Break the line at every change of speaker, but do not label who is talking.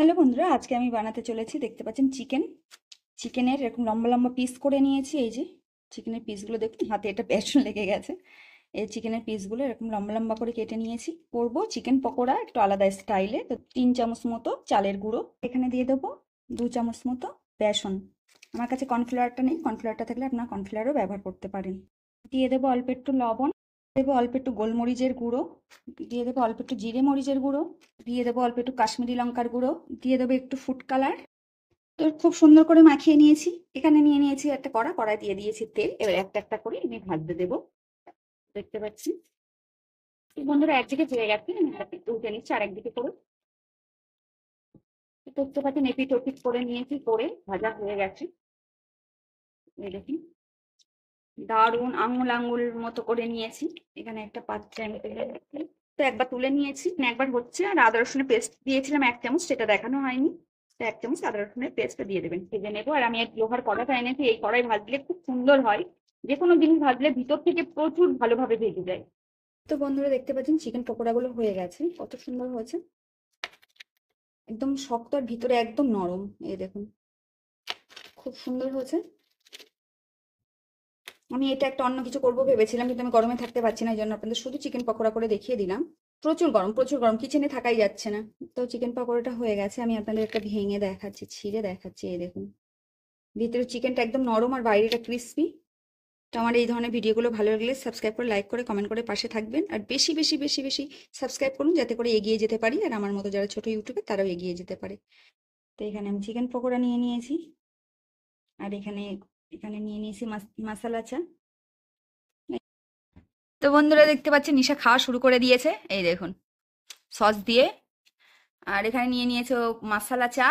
Hello বন্ধুরা, আজকে আমি বানাতে চলেছি, দেখতে পাচ্ছেন চিকেনের এরকম লম্বা লম্বা পিস করে নিয়েছি। এই যে চিকেনের পিসগুলো দেখুন, হাতে এটা বেসন লেগে গেছে। এই চিকেনের পিসগুলো এরকম লম্বা লম্বা করে কেটে নিয়েছি। করব চিকেন পকোড়া একটু আলাদা স্টাইলে। তো 3 চামচ মতো চালের গুঁড়ো এখানে দিয়ে দেবো, 2 চামচ মতো বেসন। আমার কাছে কর্নফ্লাওয়ারটা নেই, কর্নফ্লাওয়ারটা থাকলে আপনার কর্নফ্লাওয়ারও ব্যবহার করতে পারেন। দিয়ে দেবো অল্প একটু লবণ, দেবো অল্প একটু গোলমরিচের গুঁড়ো, দিয়ে দেবো অল্প একটু জিরে মরিচের গুঁড়ো, দিয়ে দেবো অল্প একটু কাশ্মীরি লঙ্কার গুঁড়ো, দিয়ে দেবো একটু ফুড কালার। তো খুব সুন্দর করে মাখিয়ে নিয়েছি। এখানে নিয়ে নিয়েছি একটা কড়াই দিয়ে দিয়েছি তেল। এবার একটা একটা করে আমি ভাজতে দেবো। দেখতে পাচ্ছি বন্ধুরা একদিকে হয়ে গেছে, আমি একটু উল্টে নিচ্ছি আর একদিকে করে। দেখতে পাচ্ছেন এপিট ওপিট করে নিয়েছি, করে ভাজা হয়ে গেছে। এই দেখুন দারুণ আঙুল আঙুল মতো করে নিয়েছি। এখানে একটা পাত্রে আমি তুলে নিয়েছি। তো একবার তুলে নিয়েছি, একবার হচ্ছে। আর আদা রসুনের পেস্ট দিয়েছিলাম 1 চামচ, সেটা দেখানো হয়নি। তো 1 চামচ আদা রসুনের পেস্ট দিয়ে দেবেন, ভেজে নেবো। আর আমি এক লোহার কড়াটা এনেছি, এই কড়াই ভাজলে খুব সুন্দর হয়। যে কোনো জিনিস ভাজলে ভিতর থেকে প্রচুর ভালোভাবে ভেজে যায়। তো বন্ধুরা দেখতে পাচ্ছেন চিকেন পকোড়াগুলো হয়ে গেছে, কত সুন্দর হয়েছে। একদম শক্ত আর ভিতরে একদম নরম। এই দেখুন খুব সুন্দর হয়েছে। আমি এটা একটা অন্য কিছু করবো ভেবেছিলাম, কিন্তু আমি গরমে থাকতে পারছি না, এই জন্য আপনাদের শুধু চিকেন পকোড়া করে দেখিয়ে দিলাম। প্রচুর গরম, প্রচুর গরম, কিচেনে থাকাই যাচ্ছে না। তো চিকেন পকোড়াটা হয়ে গেছে, আমি আপনাদের একটা ভেঙে দেখাচ্ছি, ছিঁড়ে দেখাচ্ছি। এই দেখুন ভিতরে চিকেনটা একদম নরম আর বাইরেটা ক্রিস্পি। তো আমার এই ধরনের ভিডিওগুলো ভালো লাগলে সাবস্ক্রাইব করে, লাইক করে, কমেন্ট করে পাশে থাকবেন। আর বেশি বেশি বেশি বেশি সাবস্ক্রাইব করুন, যাতে করে এগিয়ে যেতে পারি, আর আমার মতো যারা ছোট ইউটিউবে তারাও এগিয়ে যেতে পারে। তো এখানে আমি চিকেন পকোড়া নিয়ে নিয়েছি। আর এখানে এখানে নিয়ে নিয়েছি মশলা চা। তো বন্ধুরা দেখতে পাচ্ছেন নিশা খাওয়া শুরু করে দিয়েছে, এই দেখুন সস দিয়ে। আর এখানে নিয়ে নিয়েছে ও মশলা চা।